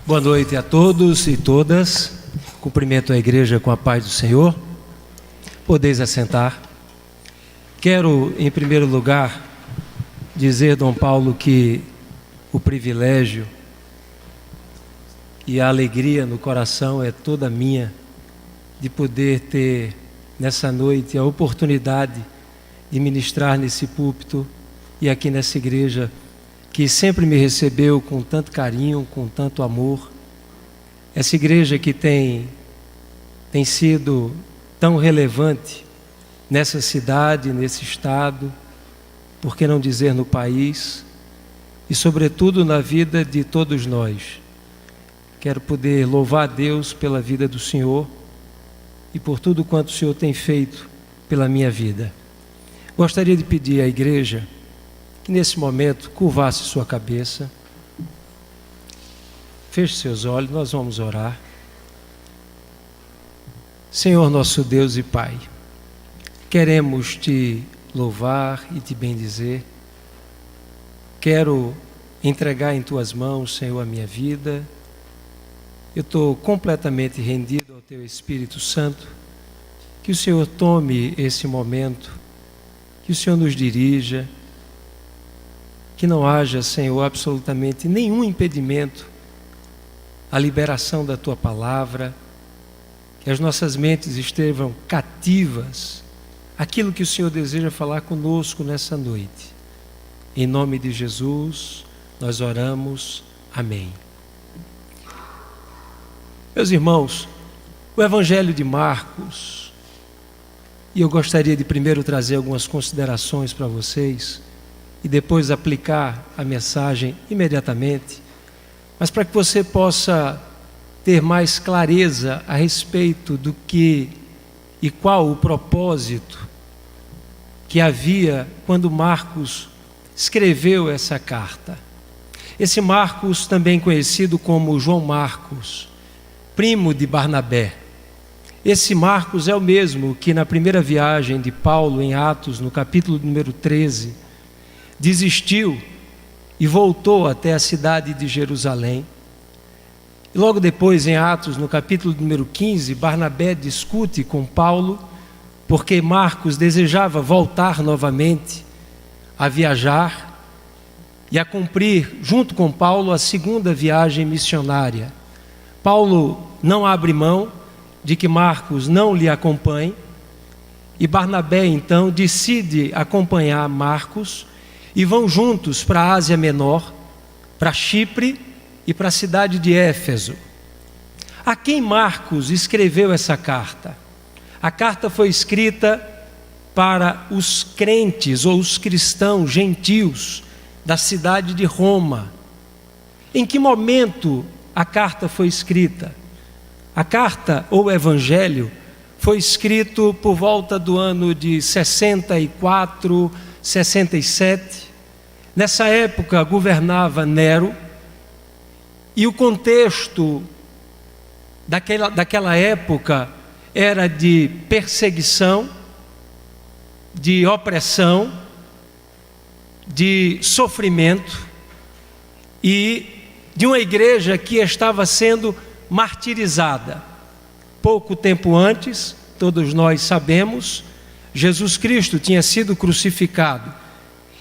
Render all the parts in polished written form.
Boa noite a todos e todas. Cumprimento a igreja com a paz do Senhor. Podeis assentar. Quero, em primeiro lugar, dizer, Dom Paulo, que o privilégio e a alegria no coração é toda minha de poder ter, nessa noite, a oportunidade de ministrar nesse púlpito e aqui nessa igreja, que sempre me recebeu com tanto carinho, com tanto amor. Essa igreja que tem sido tão relevante nessa cidade, nesse estado, por que não dizer no país, e sobretudo na vida de todos nós. Quero poder louvar a Deus pela vida do Senhor e por tudo quanto o Senhor tem feito pela minha vida. Gostaria de pedir à igreja que nesse momento curvasse sua cabeça, feche seus olhos, nós vamos orar. Senhor nosso Deus e Pai, queremos te louvar e te bendizer. Quero entregar em tuas mãos, Senhor, a minha vida. Eu estou completamente rendido ao teu Espírito Santo. Que o Senhor tome esse momento, que o Senhor nos dirija, que não haja, Senhor, absolutamente nenhum impedimento à liberação da Tua Palavra, que as nossas mentes estejam cativas àquilo que o Senhor deseja falar conosco nessa noite. Em nome de Jesus, nós oramos. Amém. Meus irmãos, o Evangelho de Marcos, e eu gostaria de primeiro trazer algumas considerações para vocês, e depois aplicar a mensagem imediatamente, mas para que você possa ter mais clareza a respeito do que e qual o propósito que havia quando Marcos escreveu essa carta. Esse Marcos, também conhecido como João Marcos, primo de Barnabé. Esse Marcos é o mesmo que na primeira viagem de Paulo em Atos, no capítulo número 13, desistiu e voltou até a cidade de Jerusalém. E logo depois, em Atos, no capítulo número 15, Barnabé discute com Paulo, porque Marcos desejava voltar novamente a viajar e a cumprir, junto com Paulo, a segunda viagem missionária. Paulo não abre mão de que Marcos não lhe acompanhe, e Barnabé, então, decide acompanhar Marcos, e vão juntos para a Ásia Menor, para Chipre e para a cidade de Éfeso. A quem Marcos escreveu essa carta? A carta foi escrita para os crentes ou os cristãos gentios da cidade de Roma. Em que momento a carta foi escrita? A carta ou Evangelho foi escrito por volta do ano de 64, 67. Nessa época governava Nero, e o contexto daquela época era de perseguição, de opressão, de sofrimento e de uma igreja que estava sendo martirizada. Pouco tempo antes, todos nós sabemos, Jesus Cristo tinha sido crucificado.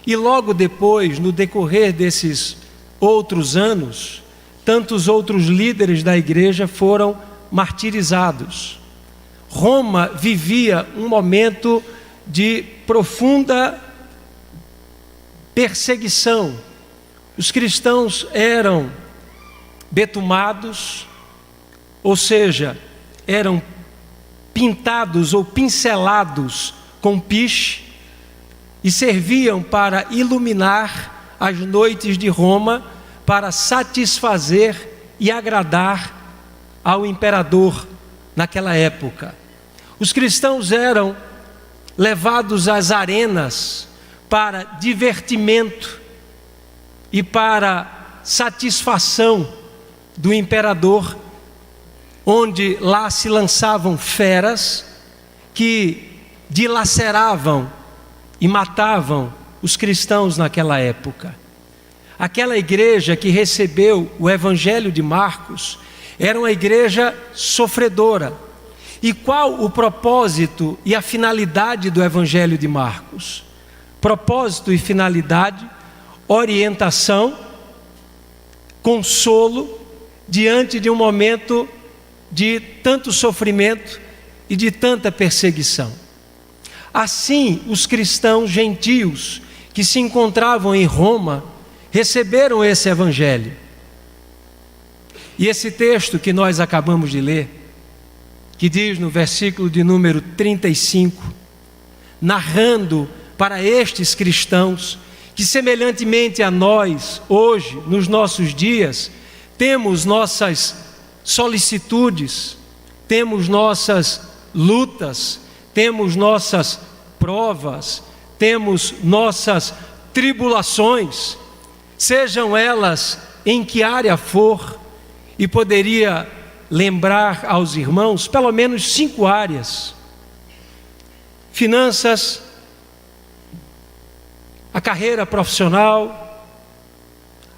E logo depois, no decorrer desses outros anos, tantos outros líderes da igreja foram martirizados. Roma vivia um momento de profunda perseguição. Os cristãos eram betumados, ou seja, eram pintados ou pincelados com piche e serviam para iluminar as noites de Roma, para satisfazer e agradar ao imperador naquela época. Os cristãos eram levados às arenas para divertimento e para satisfação do imperador, onde lá se lançavam feras que dilaceravam e matavam os cristãos naquela época. aquela igreja que recebeu o Evangelho de Marcos era uma igreja sofredora. E qual o propósito e a finalidade do Evangelho de Marcos? Propósito e finalidade: orientação, consolo diante de um momento de tanto sofrimento e de tanta perseguição. Assim, os cristãos gentios que se encontravam em Roma receberam esse Evangelho. E esse texto que nós acabamos de ler, que diz no versículo de número 35, narrando para estes cristãos que, semelhantemente a nós, hoje, nos nossos dias, temos nossas solicitudes, temos nossas lutas, temos nossas provas, temos nossas tribulações, sejam elas em que área for, e poderia lembrar aos irmãos pelo menos 5 áreas: finanças, a carreira profissional,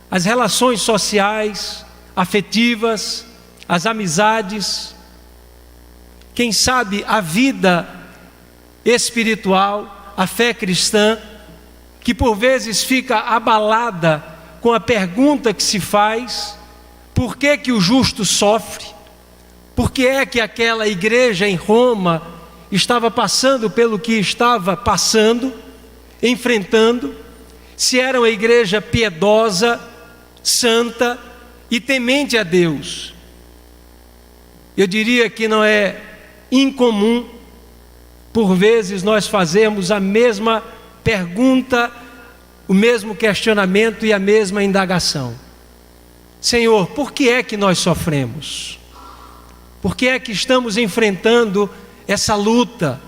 as relações sociais, afetivas, as amizades, quem sabe a vida espiritual, a fé cristã, que por vezes fica abalada com a pergunta que se faz: por que que o justo sofre? Por que é que aquela igreja em Roma estava passando pelo que estava passando, enfrentando, se era uma igreja piedosa, santa e temente a Deus? Eu diria que não é incomum, por vezes, nós fazermos a mesma pergunta, o mesmo questionamento e a mesma indagação: Senhor, por que é que nós sofremos? Por que é que estamos enfrentando essa luta?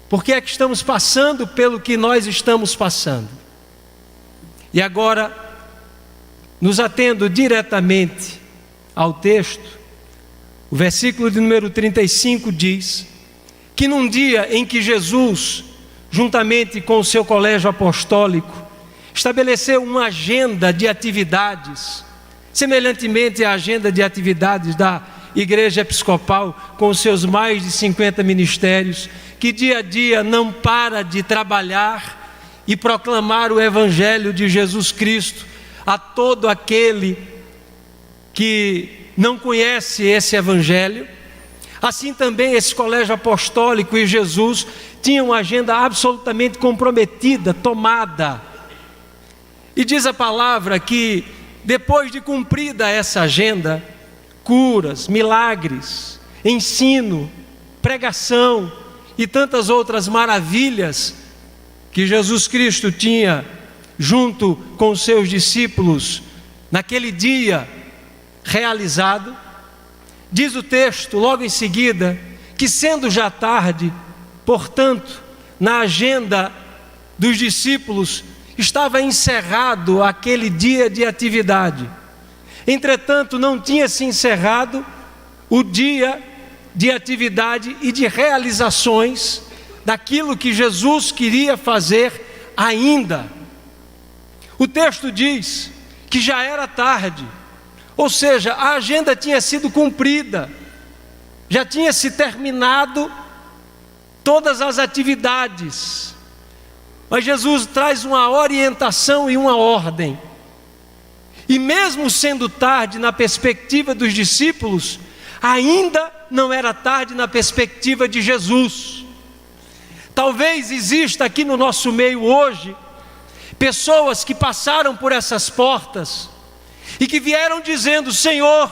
Por que é que estamos passando pelo que nós estamos passando? E agora, nos atendo diretamente ao texto, o versículo de número 35 diz que num dia em que Jesus, juntamente com o seu colégio apostólico, estabeleceu uma agenda de atividades, semelhantemente à agenda de atividades da Igreja Episcopal, com os seus mais de 50 ministérios, que dia a dia não para de trabalhar e proclamar o Evangelho de Jesus Cristo a todo aquele que não conhece esse Evangelho. Assim também esse colégio apostólico e Jesus tinham uma agenda absolutamente comprometida, tomada. E diz a palavra que depois de cumprida essa agenda, curas, milagres, ensino, pregação e tantas outras maravilhas que Jesus Cristo tinha junto com os seus discípulos naquele dia realizado, diz o texto logo em seguida que, sendo já tarde, portanto, na agenda dos discípulos estava encerrado aquele dia de atividade. Entretanto, não tinha se encerrado o dia de atividade e de realizações daquilo que Jesus queria fazer ainda. O texto diz que já era tarde, ou seja, a agenda tinha sido cumprida, já tinha se terminado todas as atividades, mas Jesus traz uma orientação e uma ordem. E mesmo sendo tarde na perspectiva dos discípulos, ainda não era tarde na perspectiva de Jesus. Talvez exista aqui no nosso meio hoje pessoas que passaram por essas portas e que vieram dizendo: Senhor,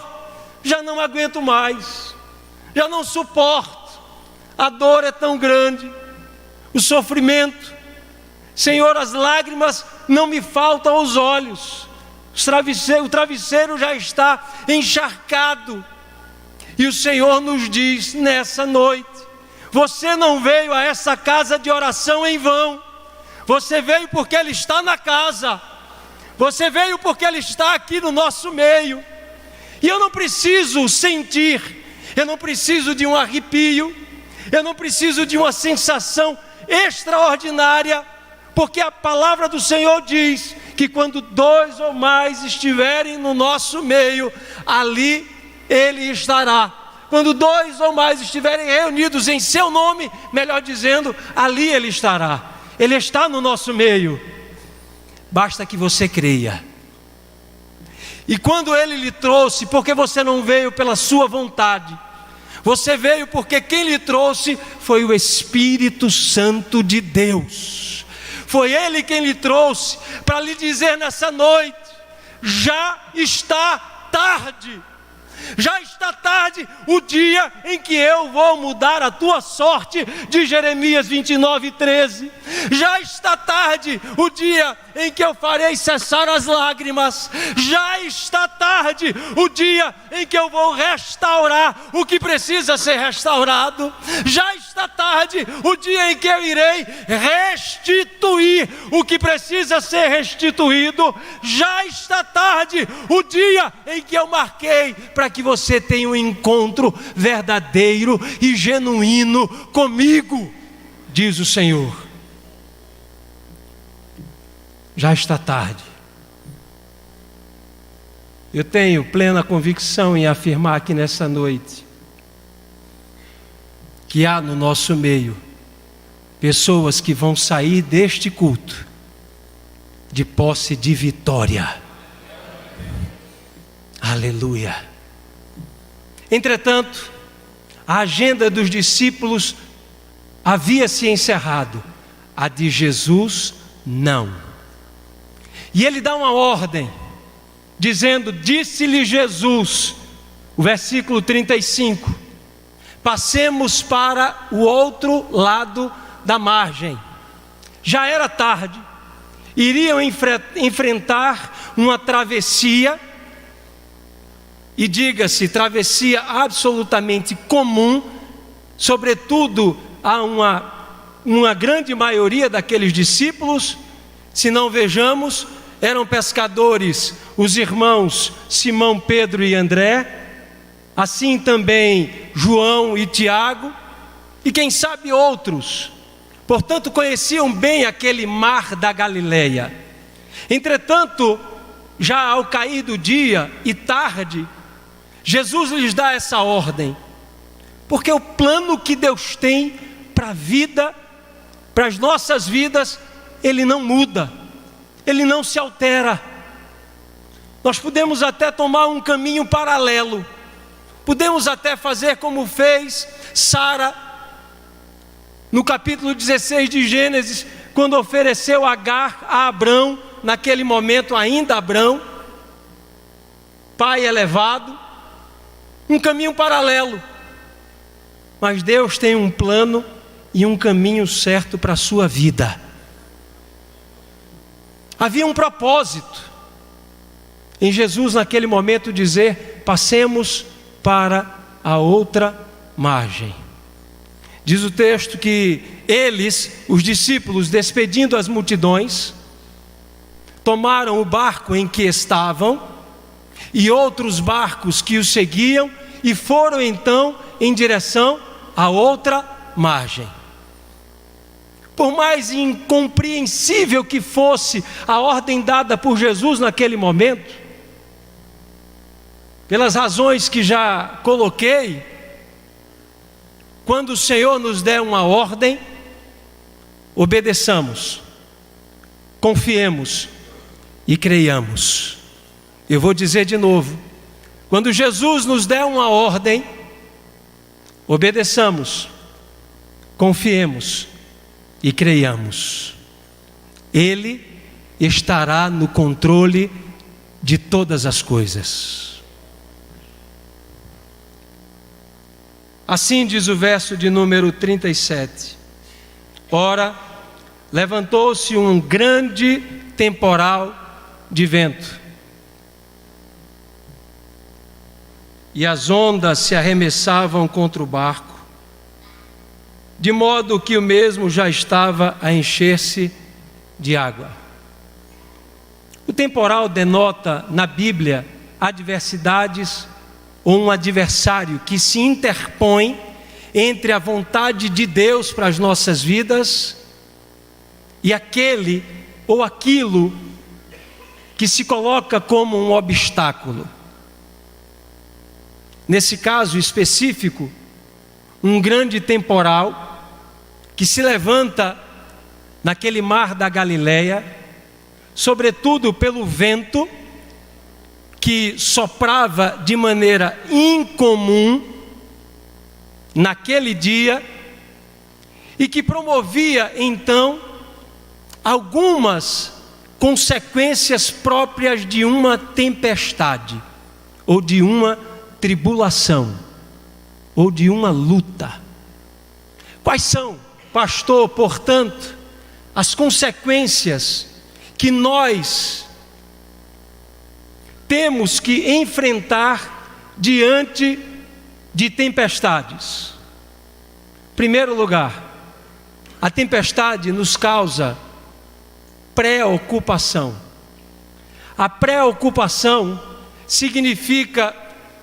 já não aguento mais, já não suporto, a dor é tão grande, o sofrimento, Senhor, as lágrimas não me faltam aos olhos, o travesseiro já está encharcado. E o Senhor nos diz nessa noite: você não veio a essa casa de oração em vão, você veio porque Ele está na casa, você veio porque Ele está aqui no nosso meio. E eu não preciso sentir, eu não preciso de um arrepio, eu não preciso de uma sensação extraordinária, porque a palavra do Senhor diz que quando 2 ou mais estiverem no nosso meio, ali Ele estará. Quando 2 ou mais estiverem reunidos em seu nome, melhor dizendo, ali Ele estará. Ele está no nosso meio. Basta que você creia. E quando Ele lhe trouxe, porque você não veio pela sua vontade, você veio porque quem lhe trouxe foi o Espírito Santo de Deus. Foi Ele quem lhe trouxe para lhe dizer nessa noite: já está tarde. Já está tarde o dia em que eu vou mudar a tua sorte, de Jeremias 29:13. Já está tarde o dia em que eu farei cessar as lágrimas. Já está tarde o dia em que eu vou restaurar o que precisa ser restaurado. Já está tarde o dia em que eu irei restituir o que precisa ser restituído. Já está tarde o dia em que eu marquei para que você tenha um encontro verdadeiro e genuíno comigo, diz o Senhor. Já está tarde. Eu tenho plena convicção em afirmar aqui nessa noite que há no nosso meio pessoas que vão sair deste culto de posse de vitória. Aleluia. Entretanto, a agenda dos discípulos havia se encerrado, a de Jesus não. E Ele dá uma ordem, dizendo: disse-lhe Jesus, o versículo 35, passemos para o outro lado da margem. Já era tarde, iriam enfrentar uma travessia, e diga-se, travessia absolutamente comum, sobretudo a uma grande maioria daqueles discípulos. Se não vejamos, eram pescadores, os irmãos Simão, Pedro e André, assim também João e Tiago, e quem sabe outros. Portanto, conheciam bem aquele mar da Galileia. Entretanto, já ao cair do dia e tarde, Jesus lhes dá essa ordem, porque o plano que Deus tem para a vida, para as nossas vidas, Ele não muda, Ele não se altera. Nós podemos até tomar um caminho paralelo, podemos até fazer como fez Sara, no capítulo 16 de Gênesis, quando ofereceu Agar a Abrão, naquele momento ainda Abrão, pai elevado, um caminho paralelo. Mas Deus tem um plano e um caminho certo para a sua vida. Havia um propósito em Jesus naquele momento dizer: passemos para a outra margem. Diz o texto que eles, os discípulos, despedindo as multidões, tomaram o barco em que estavam e outros barcos que os seguiam e foram então em direção à outra margem. Por mais incompreensível que fosse a ordem dada por Jesus naquele momento, pelas razões que já coloquei, quando o Senhor nos der uma ordem, obedeçamos, confiemos e creiamos. Eu vou dizer de novo: quando Jesus nos der uma ordem, obedeçamos, confiemos e creiamos. Ele estará no controle de todas as coisas. Assim diz o verso de número 37. Ora, levantou-se um grande temporal de vento, e as ondas se arremessavam contra o barco, de modo que o mesmo já estava a encher-se de água. O temporal denota na Bíblia adversidades ou um adversário que se interpõe entre a vontade de Deus para as nossas vidas e aquele ou aquilo que se coloca como um obstáculo. Nesse caso específico, um grande temporal que se levanta naquele mar da Galileia, sobretudo pelo vento que soprava de maneira incomum naquele dia e que promovia então algumas consequências próprias de uma tempestade, ou de uma tribulação, ou de uma luta. Quais são, pastor, portanto, as consequências que nós temos que enfrentar diante de tempestades? Em primeiro lugar, a tempestade nos causa preocupação. A preocupação significa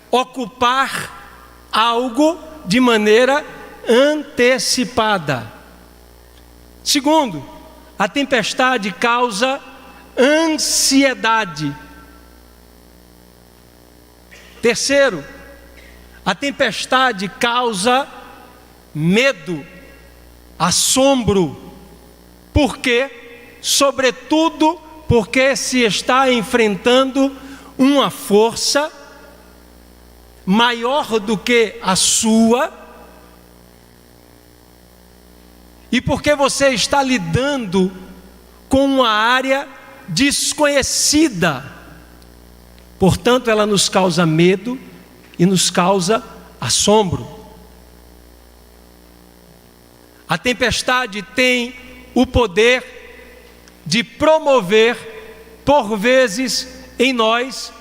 ocupar algo de maneira antecipada. Segundo, a tempestade causa ansiedade. Terceiro, a tempestade causa medo, assombro. Por quê? Sobretudo porque se está enfrentando uma força maior do que a sua, e porque você está lidando com uma área desconhecida. Portanto, ela nos causa medo e nos causa assombro. A tempestade tem o poder de promover, por vezes, em nós,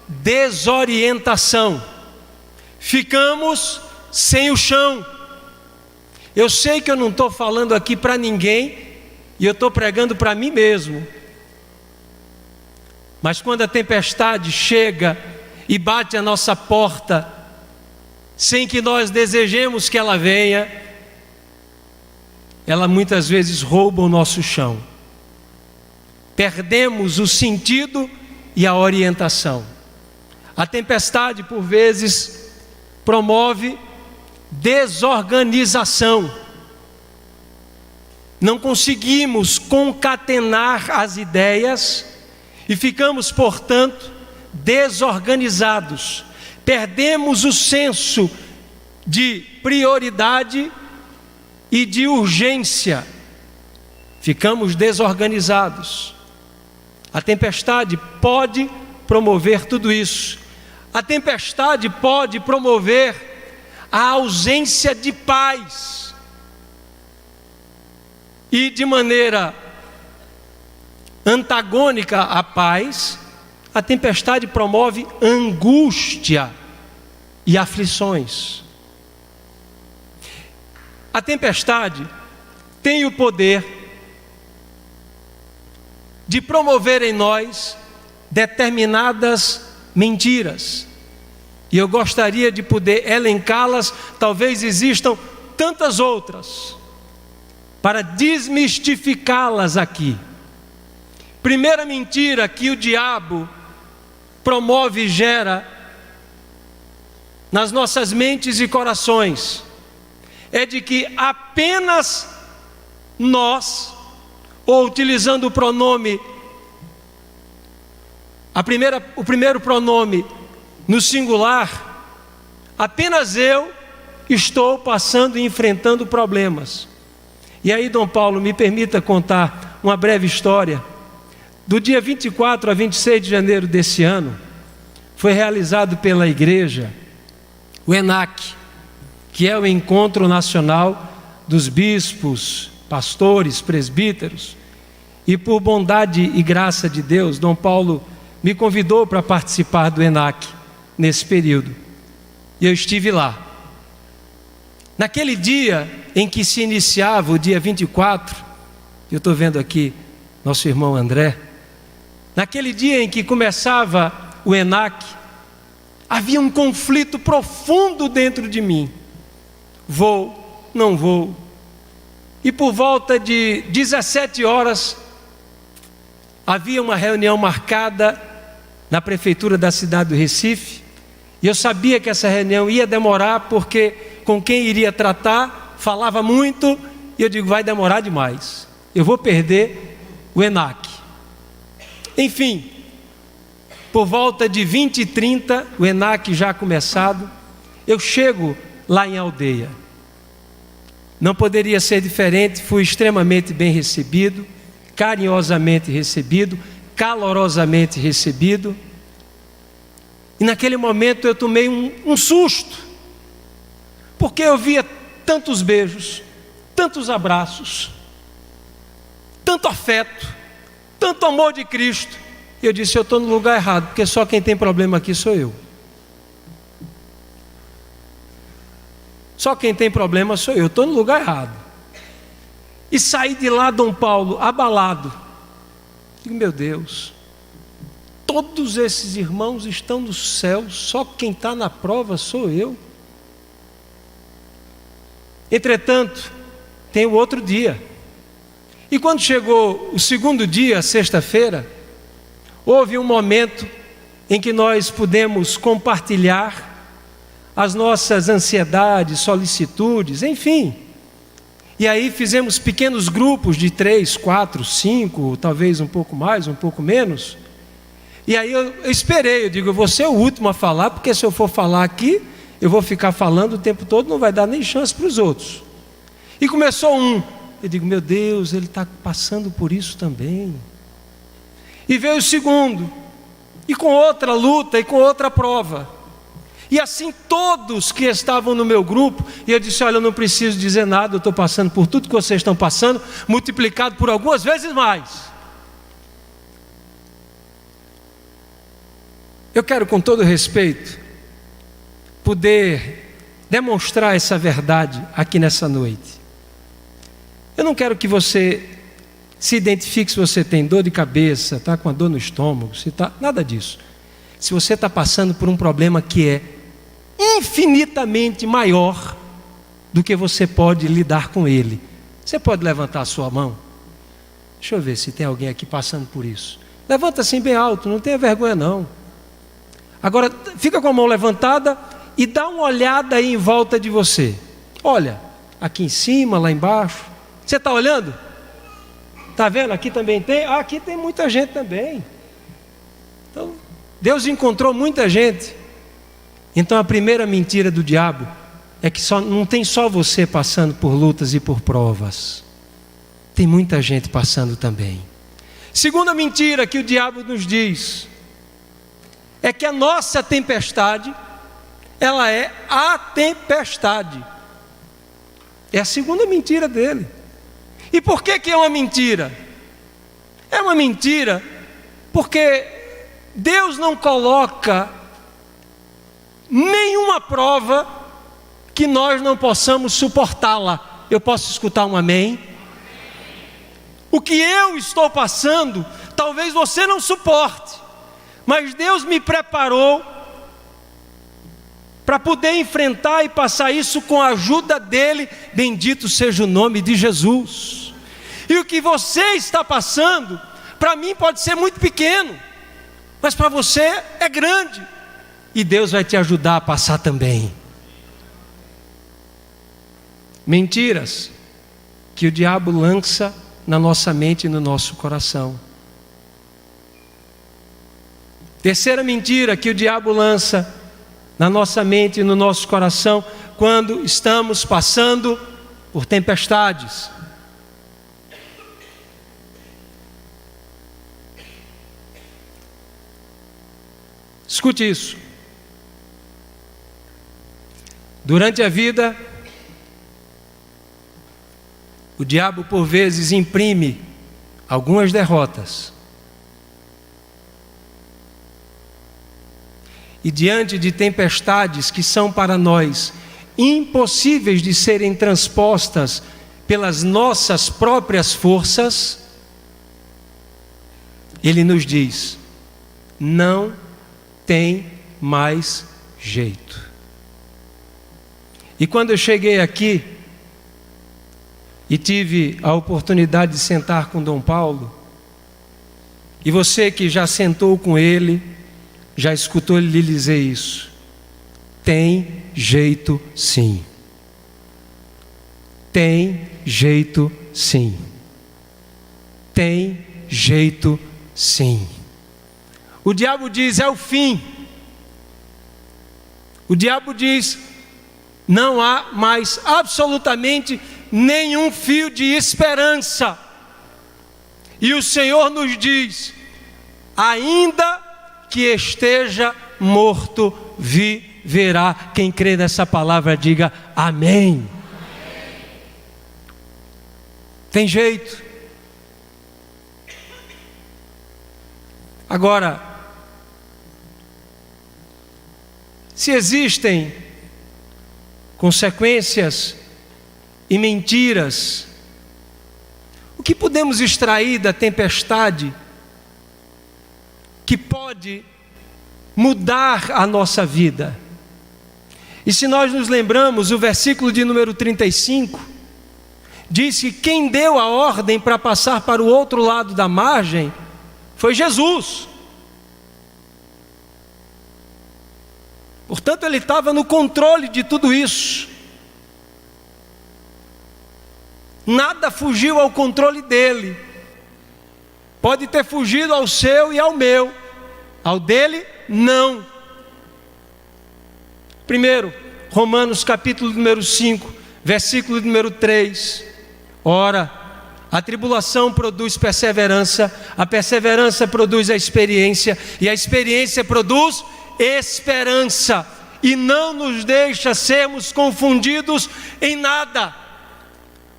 desorientação. Ficamos sem o chão. Eu sei que eu não estou falando aqui para ninguém, e eu estou pregando para mim mesmo. Mas quando a tempestade chega e bate à nossa porta, sem que nós desejemos que ela venha, ela muitas vezes rouba o nosso chão. Perdemos o sentido e a orientação. A tempestade, por vezes, promove desorganização. Não conseguimos concatenar as ideias e ficamos, portanto, desorganizados. Perdemos o senso de prioridade e de urgência. Ficamos desorganizados. A tempestade pode promover tudo isso. A tempestade pode promover a ausência de paz. E de maneira antagônica à paz, a tempestade promove angústia e aflições. A tempestade tem o poder de promover em nós determinadas mentiras. E eu gostaria de poder elencá-las, talvez existam tantas outras, para desmistificá-las aqui. Primeira mentira que o diabo promove e gera nas nossas mentes e corações é de que apenas nós, ou utilizando o pronome, o primeiro pronome no singular, apenas eu estou passando e enfrentando problemas. E aí, Dom Paulo, me permita contar uma breve história. Do dia 24 a 26 de janeiro desse ano, foi realizado pela igreja o ENAC, que é o Encontro Nacional dos Bispos, Pastores, Presbíteros. E por bondade e graça de Deus, Dom Paulo me convidou para participar do ENAC nesse período. E eu estive lá. Naquele dia em que se iniciava, o dia 24, eu estou vendo aqui nosso irmão André, naquele dia em que começava o ENAC, havia um conflito profundo dentro de mim. Vou, não vou. E por volta de 17 horas, havia uma reunião marcada na prefeitura da cidade do Recife, e eu sabia que essa reunião ia demorar, porque com quem iria tratar falava muito, e eu digo, vai demorar demais, eu vou perder o ENAC. Enfim, por volta de 20h30, o ENAC já começado, eu chego lá em Aldeia. Não poderia ser diferente, fui extremamente bem recebido, carinhosamente recebido, calorosamente recebido. E naquele momento eu tomei um susto, porque eu via tantos beijos, tantos abraços, tanto afeto, tanto amor de Cristo. E eu disse, eu estou no lugar errado, porque só quem tem problema aqui sou eu. Só quem tem problema sou eu, estou no lugar errado. E saí de lá, Dom Paulo, abalado. Digo, meu Deus, todos esses irmãos estão no céu, só quem está na prova sou eu. Entretanto, tem o outro dia. E quando chegou o segundo dia, sexta-feira, houve um momento em que nós pudemos compartilhar as nossas ansiedades, solicitudes, enfim. E aí fizemos pequenos grupos de 3, 4, 5, talvez um pouco mais, um pouco menos. E aí eu esperei, eu digo, eu vou ser o último a falar, porque se eu for falar aqui, eu vou ficar falando o tempo todo, não vai dar nem chance para os outros. E começou um, eu digo, meu Deus, ele está passando por isso também. E veio o segundo, e com outra luta, e com outra prova. E assim todos que estavam no meu grupo, e eu disse, olha, eu não preciso dizer nada, eu estou passando por tudo que vocês estão passando, multiplicado por algumas vezes mais. Eu quero, com todo respeito, poder demonstrar essa verdade aqui nessa noite. Eu não quero que você se identifique se você tem dor de cabeça, está com a dor no estômago, se tá, nada disso. Se você está passando por um problema que é infinitamente maior do que você pode lidar com ele, você pode levantar a sua mão? Deixa eu ver se tem alguém aqui passando por isso. Levanta assim bem alto, não tenha vergonha não. Agora fica com a mão levantada e dá uma olhada aí em volta de você. Olha, aqui em cima, lá embaixo. Você está olhando? Está vendo? Aqui também tem? Ah, aqui tem muita gente também. Então, Deus encontrou muita gente. Então a primeira mentira do diabo é que não tem só você passando por lutas e por provas. Tem muita gente passando também. Segunda mentira que o diabo nos diz é que a nossa tempestade, ela é a tempestade. É a segunda mentira dele. E por que é uma mentira? É uma mentira porque Deus não coloca nenhuma prova que nós não possamos suportá-la. Eu posso escutar um amém? O que eu estou passando, talvez você não suporte, mas Deus me preparou para poder enfrentar e passar isso com a ajuda dEle. Bendito seja o nome de Jesus. E o que você está passando, para mim pode ser muito pequeno, mas para você é grande. E Deus vai te ajudar a passar também. Mentiras que o diabo lança na nossa mente e no nosso coração. Terceira mentira que o diabo lança na nossa mente e no nosso coração quando estamos passando por tempestades. Escute isso. Durante a vida, o diabo por vezes imprime algumas derrotas. E diante de tempestades que são para nós impossíveis de serem transpostas pelas nossas próprias forças, ele nos diz: não tem mais jeito. E quando eu cheguei aqui e tive a oportunidade de sentar com Dom Paulo, E você que já sentou com ele, já escutou ele lhe dizer isso. Tem jeito sim. Tem jeito sim. Tem jeito sim. O diabo diz: é o fim. O diabo diz: não há mais absolutamente nenhum fio de esperança. E o Senhor nos diz: ainda que esteja morto, viverá. Quem crê nessa palavra, diga amém. Tem jeito. Agora, se existem consequências e mentiras, o que podemos extrair da tempestade que pode mudar a nossa vida? E se nós nos lembramos, o versículo de número 35 diz que quem deu a ordem para passar para o outro lado da margem foi Jesus. Portanto, ele estava no controle de tudo isso. Nada fugiu ao controle dele. Pode ter fugido ao seu e ao meu, ao dele, não. Primeiro, Romanos capítulo número 5, versículo número 3. Ora, a tribulação produz perseverança, a perseverança produz a experiência, e a experiência produz esperança, e não nos deixa sermos confundidos em nada.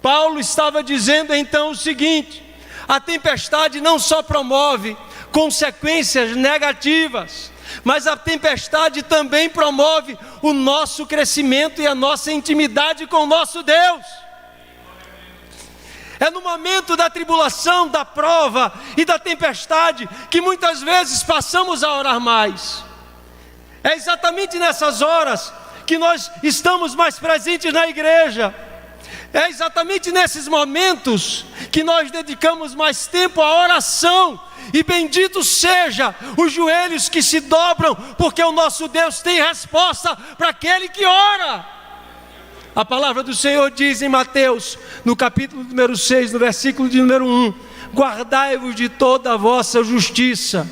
Paulo estava dizendo então o seguinte: a tempestade não só promove consequências negativas, mas a tempestade também promove o nosso crescimento e a nossa intimidade com o nosso Deus. É no momento da tribulação, da prova e da tempestade que muitas vezes passamos a orar mais. É exatamente nessas horas que nós estamos mais presentes na igreja. É exatamente nesses momentos que nós dedicamos mais tempo à oração. E bendito seja os joelhos que se dobram, porque o nosso Deus tem resposta para aquele que ora. A palavra do Senhor diz em Mateus, no capítulo número 6, no versículo de número 1: guardai-vos de toda a vossa justiça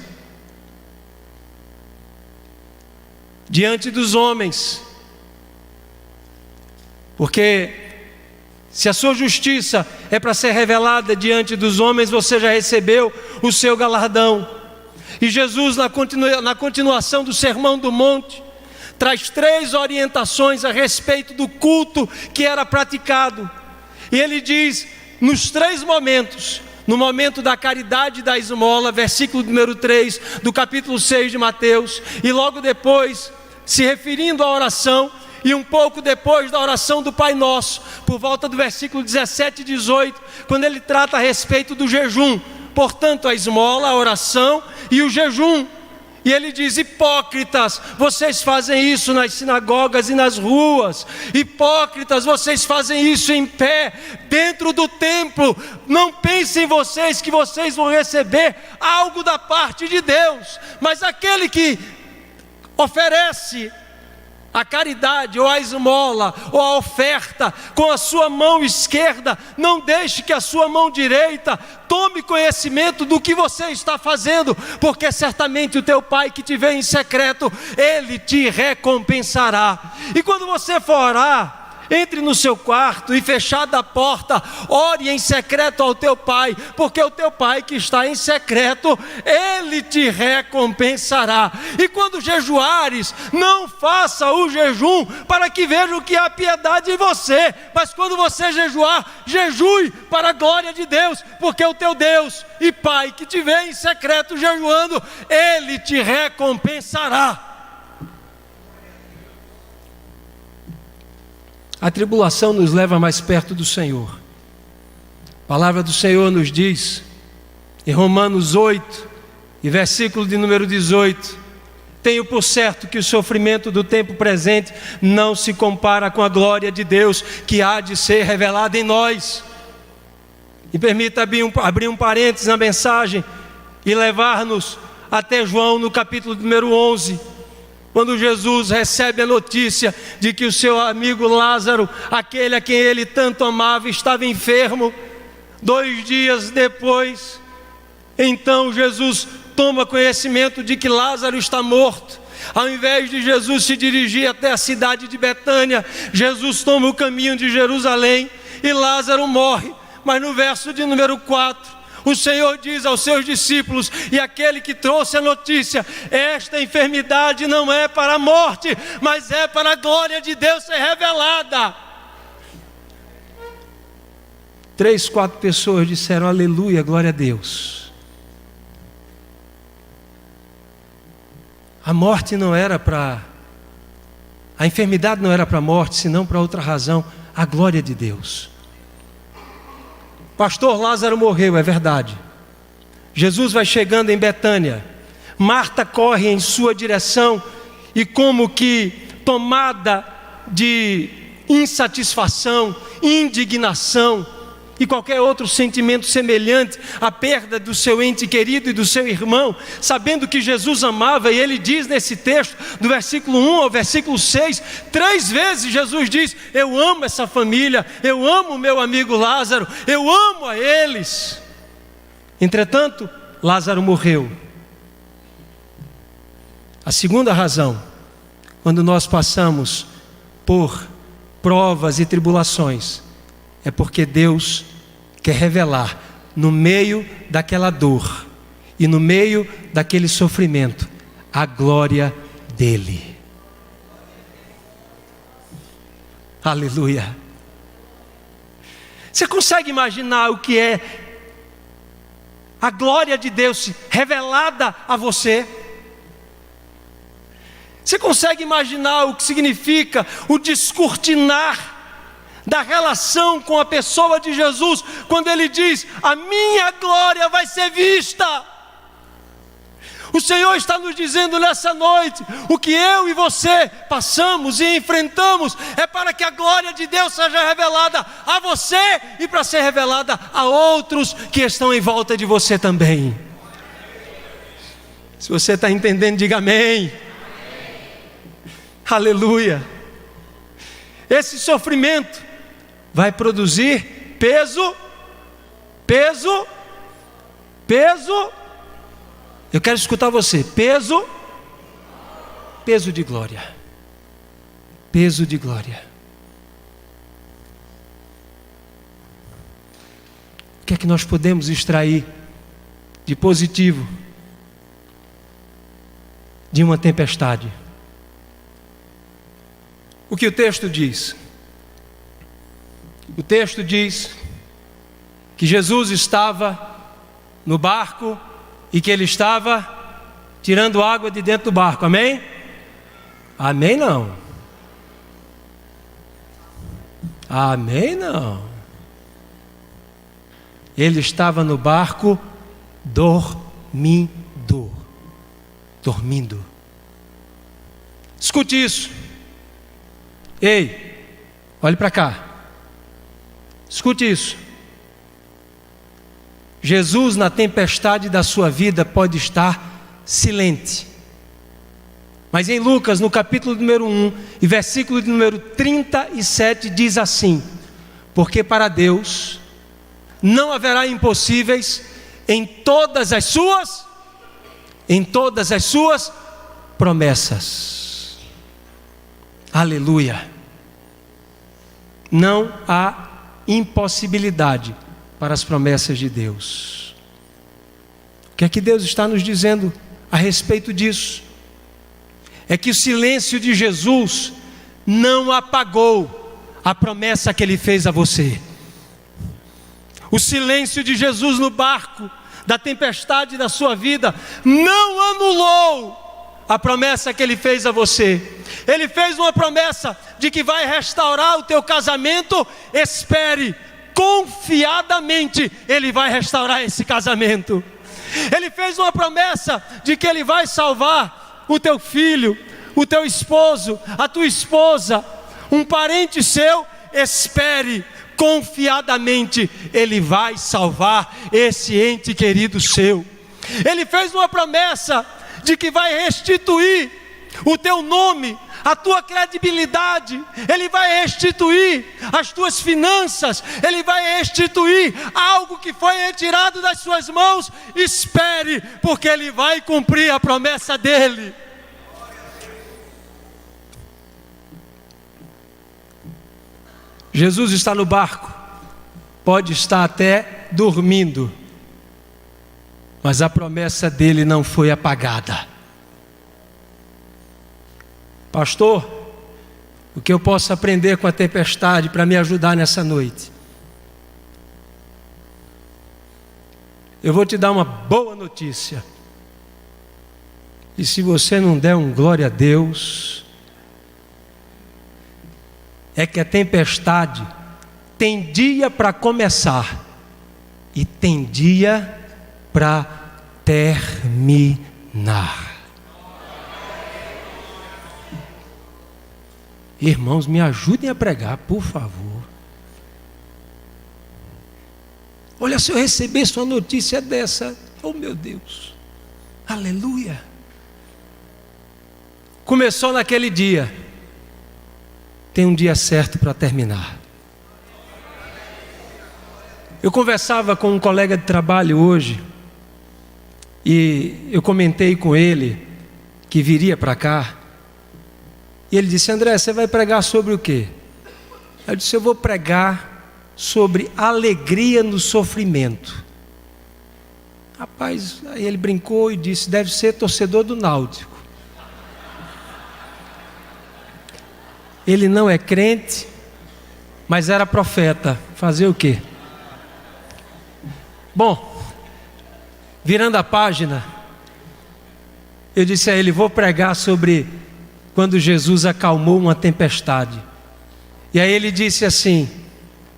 diante dos homens, porque se a sua justiça é para ser revelada diante dos homens, você já recebeu o seu galardão. E Jesus, na continuação do Sermão do Monte, traz 3 orientações a respeito do culto que era praticado. E ele diz, nos 3 momentos: no momento da caridade e da esmola, versículo número 3 do capítulo 6 de Mateus, e logo depois, se referindo à oração, e um pouco depois da oração do Pai Nosso, por volta do versículo 17 e 18, quando ele trata a respeito do jejum. Portanto, a esmola, a oração e o jejum. E ele diz: hipócritas, vocês fazem isso nas sinagogas e nas ruas. Hipócritas, vocês fazem isso em pé, dentro do templo. Não pensem vocês que vocês vão receber algo da parte de Deus. Mas aquele que oferece a caridade, ou a esmola, ou a oferta, com a sua mão esquerda, não deixe que a sua mão direita tome conhecimento do que você está fazendo, porque certamente o teu Pai que te vê em secreto, Ele te recompensará. E quando você for orar, entre no seu quarto e, fechada a porta, ore em secreto ao teu Pai, porque o teu Pai que está em secreto, Ele te recompensará. E quando jejuares, não faça o jejum para que vejam que há piedade em você, mas quando você jejuar, jejue para a glória de Deus, porque o teu Deus e Pai que te vê em secreto jejuando, Ele te recompensará. A tribulação nos leva mais perto do Senhor. A palavra do Senhor nos diz, em Romanos 8, e versículo de número 18: tenho por certo que o sofrimento do tempo presente não se compara com a glória de Deus que há de ser revelada em nós. E permita abrir um parênteses na mensagem e levar-nos até João no capítulo número 11, quando Jesus recebe a notícia de que o seu amigo Lázaro, aquele a quem ele tanto amava, estava enfermo. 2 dias depois, então Jesus toma conhecimento de que Lázaro está morto. Ao invés de Jesus se dirigir até a cidade de Betânia, Jesus toma o caminho de Jerusalém e Lázaro morre. Mas no verso de número 4, o Senhor diz aos seus discípulos, e aquele que trouxe a notícia: esta enfermidade não é para a morte, mas é para a glória de Deus ser revelada. 3, 4 pessoas disseram aleluia, glória a Deus. A morte não era para... A enfermidade não era para a morte, senão para outra razão: a glória de Deus. Pastor, Lázaro morreu, é verdade. Jesus vai chegando em Betânia. Marta corre em sua direção e, como que tomada de insatisfação, indignação e qualquer outro sentimento semelhante à perda do seu ente querido e do seu irmão, sabendo que Jesus amava, e ele diz nesse texto, do versículo 1 ao versículo 6, 3 vezes Jesus diz: eu amo essa família, eu amo o meu amigo Lázaro, eu amo a eles. Entretanto, Lázaro morreu. A segunda razão, quando nós passamos por provas e tribulações, é porque Deus quer revelar no meio daquela dor e no meio daquele sofrimento a glória dele. Aleluia. Você consegue imaginar o que é a glória de Deus revelada a você? Você consegue imaginar o que significa o descortinar da relação com a pessoa de Jesus, quando ele diz: a minha glória vai ser vista? O Senhor está nos dizendo nessa noite: o que eu e você passamos e enfrentamos é para que a glória de Deus seja revelada a você e para ser revelada a outros que estão em volta de você também. Se você está entendendo, diga amém. Aleluia. Esse sofrimento vai produzir peso. Eu quero escutar você. Peso de glória. Peso de glória. O que é que nós podemos extrair de positivo de uma tempestade? O que o texto diz? O texto diz que Jesus estava no barco e que ele estava tirando água de dentro do barco, amém? Amém não. Amém não. Ele estava no barco dormindo. Escute isso. Ei, olhe para cá. Escute isso. Jesus, na tempestade da sua vida, pode estar silente. Mas em Lucas, no capítulo número 1 e versículo de número 37, diz assim: porque para Deus não haverá impossíveis em todas as suas promessas. Aleluia. Não há impossibilidade para as promessas de Deus. O que é que Deus está nos dizendo a respeito disso? É que o silêncio de Jesus não apagou a promessa que Ele fez a você. O silêncio de Jesus no barco da tempestade da sua vida não anulou a promessa que Ele fez a você. Ele fez uma promessa de que vai restaurar o teu casamento. Espere, confiadamente Ele vai restaurar esse casamento. Ele fez uma promessa de que Ele vai salvar o teu filho, o teu esposo, a tua esposa, um parente seu. Espere, confiadamente Ele vai salvar esse ente querido seu. Ele fez uma promessa de que vai restituir o teu nome, a tua credibilidade. Ele vai restituir as tuas finanças. Ele vai restituir algo que foi retirado das suas mãos. Espere, porque Ele vai cumprir a promessa dEle. Jesus está no barco, pode estar até dormindo, mas a promessa dele não foi apagada. Pastor, o que eu posso aprender com a tempestade para me ajudar nessa noite? Eu vou te dar uma boa notícia. E se você não der um glória a Deus, é que a tempestade tem dia para começar e tem dia para terminar. Irmãos, me ajudem a pregar, por favor. Olha, se eu recebesse uma notícia dessa, oh meu Deus, aleluia. Começou naquele dia, tem um dia certo para terminar. Eu conversava com um colega de trabalho hoje, e eu comentei com ele que viria para cá, e ele disse: André, você vai pregar sobre o quê? Eu disse: eu vou pregar sobre alegria no sofrimento. Rapaz, aí ele brincou e disse: deve ser torcedor do Náutico. Ele não é crente, mas era profeta. Fazer o quê? Bom, virando a página, eu disse a ele: vou pregar sobre quando Jesus acalmou uma tempestade. E aí ele disse assim: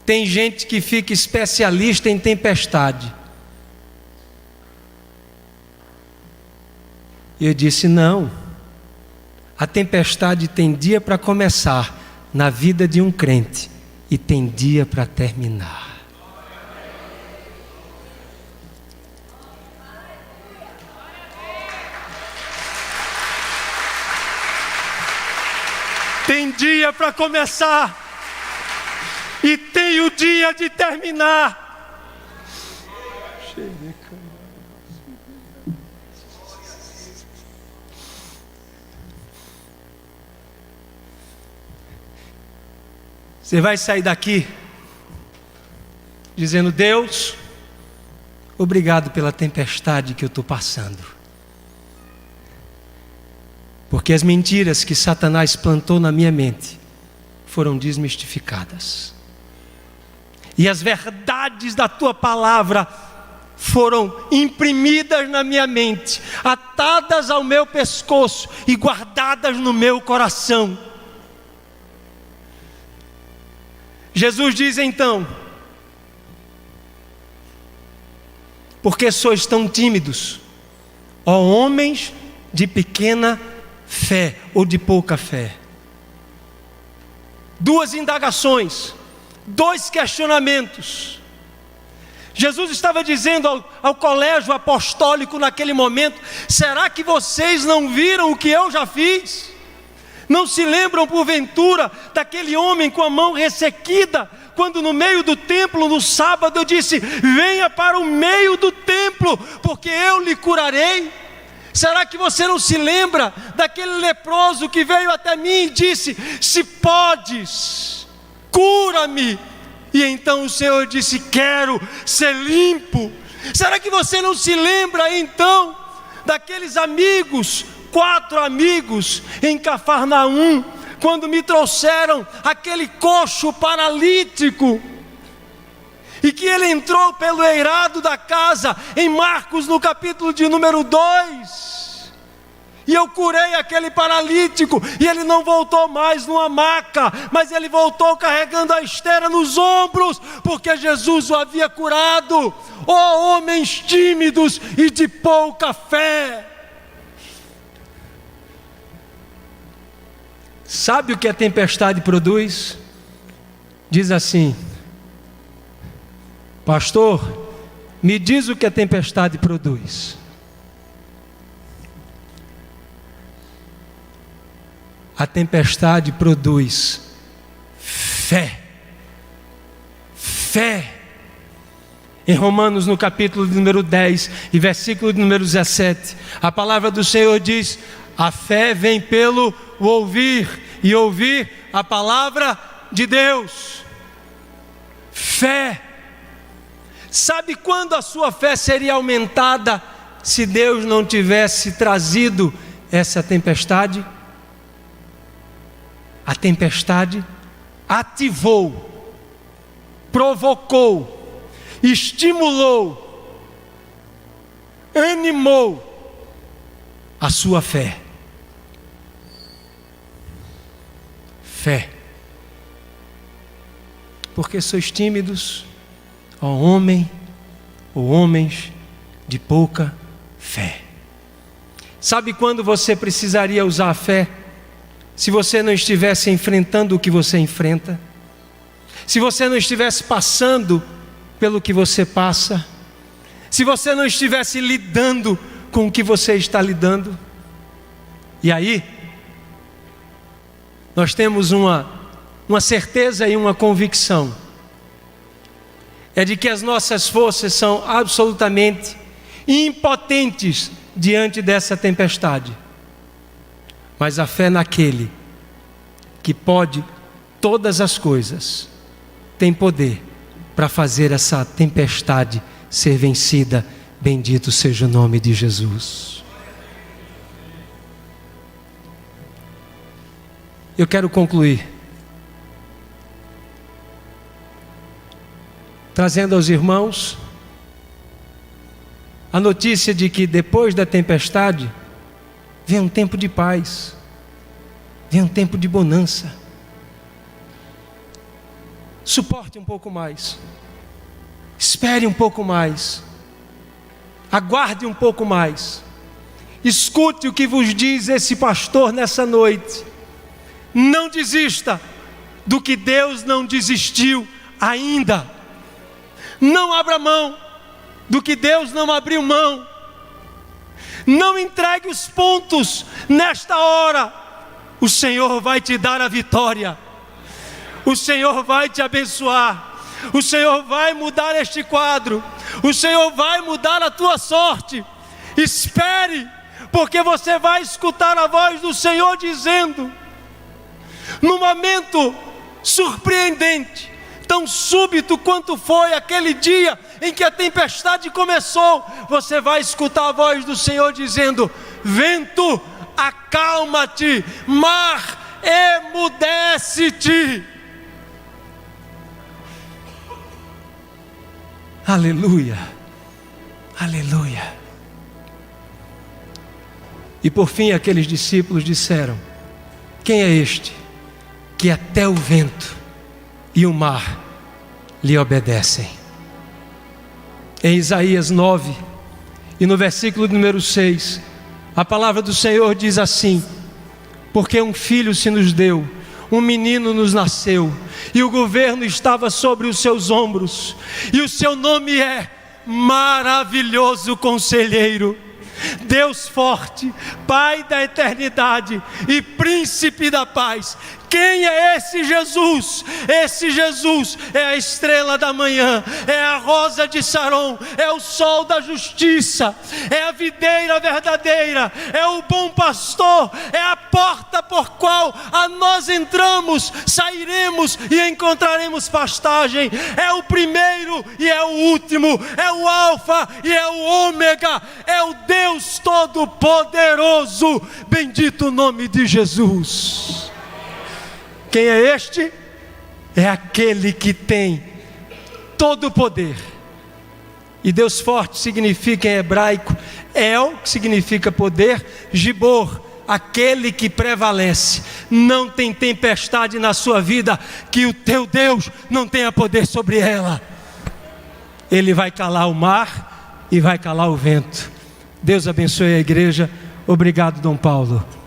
tem gente que fica especialista em tempestade. E eu disse: não, a tempestade tem dia para começar na vida de um crente e tem dia para terminar. Tem dia para começar e tem o dia de terminar. Você vai sair daqui dizendo: Deus, obrigado pela tempestade que eu estou passando. Porque as mentiras que Satanás plantou na minha mente foram desmistificadas. E as verdades da tua palavra foram imprimidas na minha mente, atadas ao meu pescoço e guardadas no meu coração. Jesus diz então: por que sois tão tímidos, ó homens de pequena fé ou de pouca fé? Duas indagações, dois questionamentos. Jesus estava dizendo ao colégio apostólico naquele momento: será que vocês não viram o que eu já fiz? Não se lembram porventura daquele homem com a mão ressequida, quando no meio do templo no sábado eu disse: venha para o meio do templo, porque eu lhe curarei? Será que você não se lembra daquele leproso que veio até mim e disse: se podes, cura-me? E então o Senhor disse: quero ser limpo. Será que você não se lembra então daqueles amigos, 4 amigos em Cafarnaum, quando me trouxeram aquele coxo paralítico, e que ele entrou pelo eirado da casa, em Marcos no capítulo de número 2, e eu curei aquele paralítico, e ele não voltou mais numa maca, mas ele voltou carregando a esteira nos ombros, porque Jesus o havia curado. Ó homens tímidos e de pouca fé! Sabe o que a tempestade produz? Diz assim: pastor, me diz o que a tempestade produz. a tempestade produz fé. Fé. Em Romanos, no capítulo de número 10 e versículo de número 17, a palavra do Senhor diz: a fé vem pelo ouvir, e ouvir a palavra de Deus. Fé. Sabe quando a sua fé seria aumentada se Deus não tivesse trazido essa tempestade? A tempestade ativou, provocou, estimulou, animou a sua fé. Fé. Porque sois tímidos, ó homem ou homens de pouca fé. Sabe quando você precisaria usar a fé? Se você não estivesse enfrentando o que você enfrenta, se você não estivesse passando pelo que você passa, se você não estivesse lidando com o que você está lidando. E aí, nós temos uma certeza e uma convicção, é de que as nossas forças são absolutamente impotentes diante dessa tempestade. Mas a fé naquele que pode todas as coisas, tem poder para fazer essa tempestade ser vencida. Bendito seja o nome de Jesus. Eu quero concluir trazendo aos irmãos a notícia de que depois da tempestade vem um tempo de paz, vem um tempo de bonança. Suporte um pouco mais, espere um pouco mais, aguarde um pouco mais, escute o que vos diz esse pastor nessa noite. Não desista do que Deus não desistiu ainda. Não abra mão do que Deus não abriu mão. Não entregue os pontos nesta hora. O Senhor vai te dar a vitória. O Senhor vai te abençoar. O Senhor vai mudar este quadro. O Senhor vai mudar a tua sorte. Espere, porque você vai escutar a voz do Senhor dizendo, num momento surpreendente, tão súbito quanto foi aquele dia em que a tempestade começou, você vai escutar a voz do Senhor dizendo: vento, acalma-te, mar, emudece-te. Aleluia, aleluia. E por fim aqueles discípulos disseram: quem é este que até o vento e o mar lhe obedecem? Em Isaías 9 e no versículo número 6, a palavra do Senhor diz assim: porque um filho se nos deu, um menino nos nasceu, e o governo estava sobre os seus ombros, e o seu nome é Maravilhoso Conselheiro, Deus forte, Pai da eternidade e Príncipe da paz. Quem é esse Jesus? Esse Jesus é a estrela da manhã, é a rosa de Saron, é o sol da justiça, é a videira verdadeira, é o bom pastor, é a porta por qual a nós entramos, sairemos e encontraremos pastagem. É o primeiro e é o último, é o alfa e é o ômega, é o Deus Todo-Poderoso. Bendito o nome de Jesus. Quem é este? É aquele que tem todo o poder. E Deus forte significa em hebraico El, que significa poder, Gibor, aquele que prevalece. Não tem tempestade na sua vida que o teu Deus não tenha poder sobre ela. Ele vai calar o mar e vai calar o vento. Deus abençoe a igreja. Obrigado, Dom Paulo.